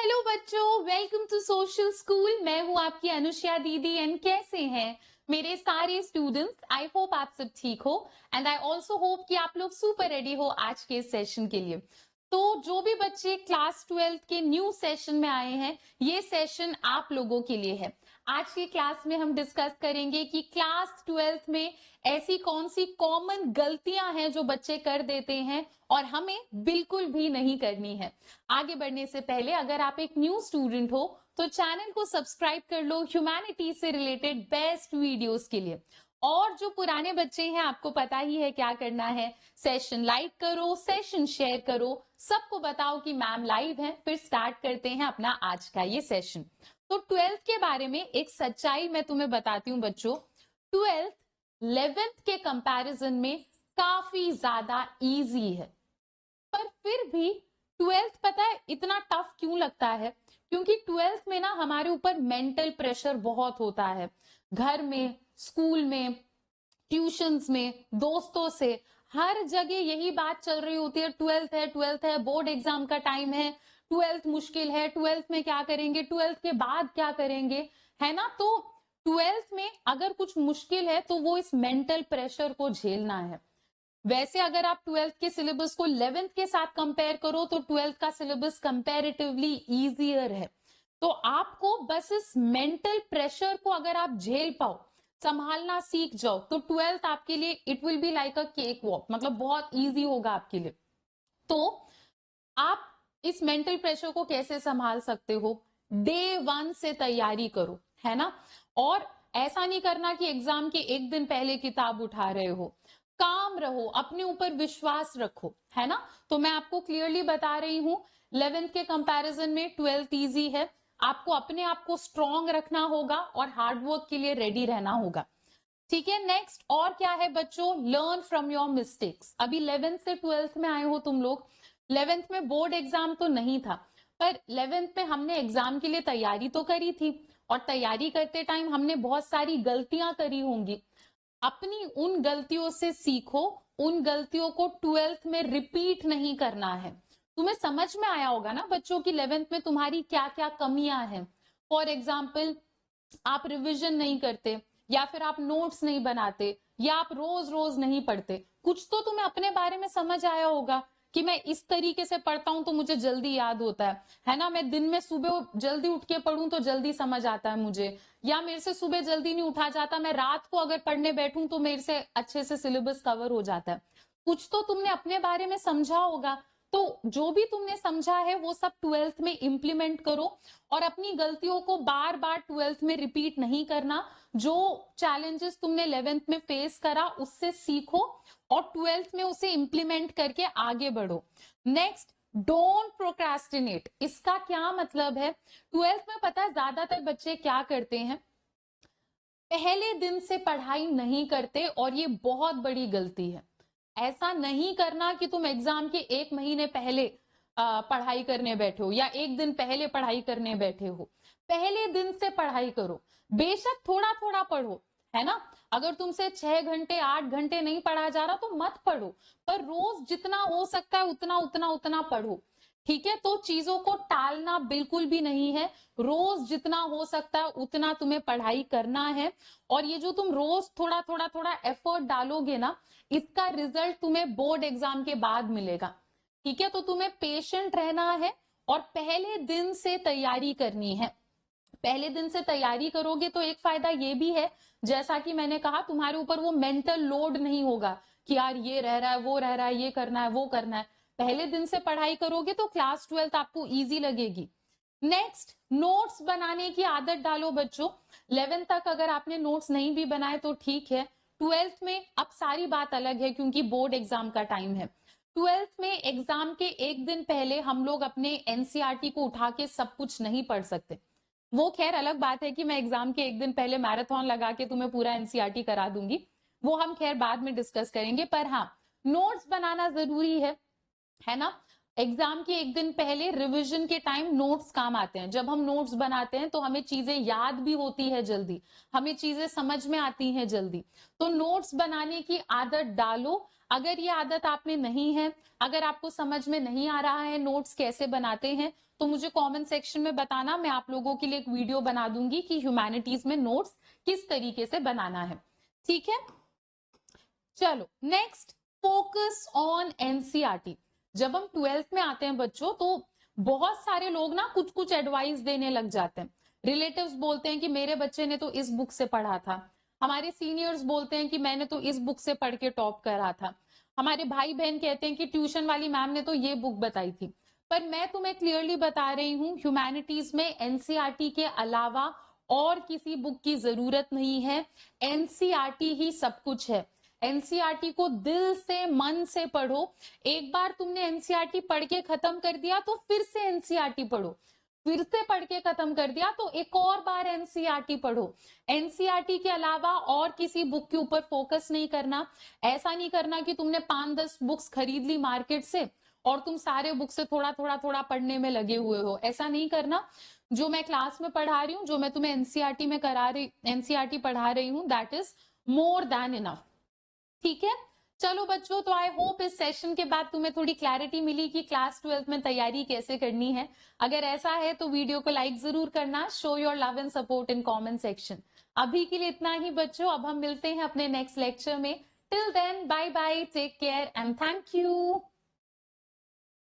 Hello बच्चों, welcome to social school. मैं हूं आपकी अनुष्या दीदी एंड कैसे हैं मेरे सारे स्टूडेंट्स। आई होप आप सब ठीक हो एंड आई ऑल्सो होप कि आप लोग सुपर रेडी हो आज के सेशन के लिए। तो जो भी बच्चे क्लास 12 के न्यू सेशन में आए हैं, ये सेशन आप लोगों के लिए है। आज की क्लास में हम डिस्कस करेंगे कि क्लास 12 में ऐसी कौन सी कॉमन गलतियां हैं जो बच्चे कर देते हैं और हमें बिल्कुल भी नहीं करनी है। आगे बढ़ने से पहले अगर आप एक न्यू स्टूडेंट हो तो चैनल को सब्सक्राइब कर लो ह्यूमैनिटी से रिलेटेड बेस्ट वीडियोस के लिए। और जो पुराने बच्चे हैं, आपको पता ही है क्या करना है। सेशन लाइक करो, सेशन शेयर करो, सबको बताओ कि मैम लाइव है। फिर स्टार्ट करते हैं अपना आज का ये सेशन। तो 12th के बारे में एक सच्चाई मैं तुम्हें बताती हूँ बच्चों। 12th 11th के कंपैरिजन में काफी ज्यादा इजी है, पर फिर भी 12th पता है इतना टफ क्यों लगता है? क्योंकि 12th में ना हमारे ऊपर मेंटल प्रेशर बहुत होता है। घर में, स्कूल में, ट्यूशंस में, दोस्तों से, हर जगह यही बात चल रही होती है। 12th है, 12th है, बोर्ड एग्जाम का टाइम है, 12th मुश्किल है, 12th में क्या करेंगे, 12th के बाद क्या करेंगे, है ना। तो 12th में अगर कुछ मुश्किल है तो वो इस मेंटल प्रेशर को झेलना है। वैसे अगर आप 12th के सिलेबस को 11th के साथ कंपेयर करो तो 12th का सिलेबस कंपैरेटिवली इजियर है। तो आपको बस इस मेंटल प्रेशर को अगर आप झेल पाओ, संभालना सीख जाओ, तो 12th आपके लिए it will be like a cake walk, मतलब बहुत इजी होगा आपके लिए। तो आप इस मेंटल प्रेशर को कैसे संभाल सकते हो? डे 1 से तैयारी करो, है ना। और ऐसा नहीं करना कि एग्जाम के एक दिन पहले किताब उठा रहे हो। काम रहो, अपने ऊपर विश्वास रखो, है ना। तो मैं आपको क्लियरली बता रही हूं, 11th के कंपैरिजन में 12th इजी है। आपको अपने आप को स्ट्रॉन्ग रखना होगा और हार्डवर्क के लिए रेडी रहना होगा। ठीक है, नेक्स्ट और क्या है बच्चों? Learn from your mistakes. अभी 11th से 12th में आए हो तुम लोग। 11th में बोर्ड एग्जाम तो नहीं था, पर 11th में हमने एग्जाम के लिए तैयारी तो करी थी, और तैयारी करते टाइम हमने बहुत सारी गलतियां करी होंगी। अपनी उन गलतियों से सीखो, उन गलतियों को 12th में रिपीट नहीं करना है। तुम्हें समझ में आया होगा ना बच्चों की 11th में तुम्हारी क्या क्या कमियां हैं। फॉर एग्जाम्पल, आप रिवीजन नहीं करते, या फिर आप नोट्स नहीं बनाते, या आप रोज रोज नहीं पढ़ते। कुछ तो तुम्हें अपने बारे में समझ आया होगा कि मैं इस तरीके से पढ़ता हूं तो मुझे जल्दी याद होता है ना। मैं दिन में सुबह जल्दी उठ के पढ़ूं तो जल्दी समझ आता है मुझे, या मेरे से सुबह जल्दी नहीं उठा जाता, मैं रात को अगर पढ़ने बैठूं तो मेरे से अच्छे से सिलेबस कवर हो जाता है। कुछ तो तुमने अपने बारे में समझा होगा। तो जो भी तुमने समझा है वो सब 12th में इंप्लीमेंट करो, और अपनी गलतियों को बार बार 12th में रिपीट नहीं करना। जो चैलेंजेस तुमने 11th में फेस करा उससे सीखो और 12th में उसे इंप्लीमेंट करके आगे बढ़ो। Next, don't procrastinate. इसका क्या मतलब है? 12th में पता है ज्यादातर बच्चे क्या करते हैं? पहले दिन से पढ़ाई नहीं करते, और ये बहुत बड़ी गलती है। ऐसा नहीं करना कि तुम एग्जाम के एक महीने पहले पढ़ाई करने बैठे हो, या एक दिन पहले पढ़ाई करने बैठे हो। पहले दिन से पढ़ाई करो। बेशक थोड़ा थोड़ा पढ़ो, है ना। अगर तुमसे 6 घंटे 8 घंटे नहीं पढ़ा जा रहा तो मत पढ़ो, पर रोज जितना हो सकता है उतना उतना उतना पढ़ो। ठीक है, तो चीजों को टालना बिल्कुल भी नहीं है। रोज जितना हो सकता है उतना तुम्हें पढ़ाई करना है। और ये जो तुम रोज थोड़ा थोड़ा थोड़ा एफर्ट डालोगे ना, इसका रिजल्ट तुम्हें बोर्ड एग्जाम के बाद मिलेगा। ठीक है, तो तुम्हें पेशेंट रहना है और पहले दिन से तैयारी करनी है। पहले दिन से तैयारी करोगे तो एक फायदा ये भी है, जैसा कि मैंने कहा, तुम्हारे ऊपर वो मेंटल लोड नहीं होगा कि यार ये रह रहा है, वो रह रहा है, ये करना है, वो करना है। पहले दिन से पढ़ाई करोगे तो क्लास 12th आपको इजी लगेगी। नेक्स्ट, नोट्स बनाने की आदत डालो बच्चों। 11th तक अगर आपने नोट्स नहीं भी बनाए तो ठीक है, 12th में अब सारी बात अलग है क्योंकि बोर्ड एग्जाम का टाइम है। 12th में एग्जाम के एक दिन पहले हम लोग अपने एनसीईआरटी को उठा के सब कुछ नहीं पढ़ सकते। वो खैर अलग बात है कि मैं एग्जाम के एक दिन पहले मैराथन लगा के तुम्हें पूरा एनसीईआरटी करा दूंगी, वो हम खैर बाद में डिस्कस करेंगे। पर हाँ, नोट्स बनाना जरूरी है ना। एग्जाम के एक दिन पहले रिवीजन के टाइम नोट्स काम आते हैं। जब हम नोट्स बनाते हैं तो हमें चीजें याद भी होती है जल्दी, हमें चीजें समझ में आती हैं जल्दी। तो नोट्स बनाने की आदत डालो। अगर ये आदत आप में नहीं है, अगर आपको समझ में नहीं आ रहा है नोट्स कैसे बनाते हैं, तो मुझे कमेंट सेक्शन में बताना। मैं आप लोगों के लिए एक वीडियो बना दूंगी कि ह्यूमैनिटीज में नोट्स किस तरीके से बनाना है। ठीक है, चलो नेक्स्ट, फोकस ऑन एनसीईआरटी। जब हम 12th में आते हैं बच्चों, तो बहुत सारे लोग ना कुछ कुछ एडवाइस देने लग जाते हैं। रिलेटिव्स बोलते हैं कि मेरे बच्चे ने तो इस बुक से पढ़ा था, हमारे सीनियर्स बोलते हैं कि मैंने तो इस बुक से पढ़ के टॉप करा था, हमारे भाई बहन कहते हैं कि ट्यूशन वाली मैम ने तो ये बुक बताई थी। पर मैं तुम्हें क्लियरली बता रही हूँ, ह्यूमैनिटीज में एनसीईआरटी के अलावा और किसी बुक की जरूरत नहीं है। एनसीईआरटी ही सब कुछ है। एनसीईआरटी को दिल से मन से पढ़ो। एक बार तुमने एनसीईआरटी पढ़ के खत्म कर दिया तो फिर से एनसीईआरटी पढ़ो, फिर से पढ़ के खत्म कर दिया तो एक और बार एनसीईआरटी पढ़ो। एनसीईआरटी के अलावा और किसी बुक के ऊपर फोकस नहीं करना। ऐसा नहीं करना कि तुमने 5-10 बुक्स खरीद ली मार्केट से और तुम सारे बुक से थोड़ा थोड़ा थोड़ा पढ़ने में लगे हुए हो, ऐसा नहीं करना। जो मैं क्लास में पढ़ा रही हूँ, जो मैं तुम्हें एनसीईआरटी पढ़ा रही हूँ, that is more than enough. ठीक है, चलो बच्चों, तो आई होप इस सेशन के बाद तुम्हें थोड़ी क्लैरिटी मिली कि क्लास 12th में तैयारी कैसे करनी है। अगर ऐसा है तो वीडियो को लाइक जरूर करना। Show your love and support in comment section. अभी के लिए इतना ही बच्चों, अब हम मिलते हैं अपने नेक्स्ट लेक्चर में। Till then, bye bye, take care and thank you.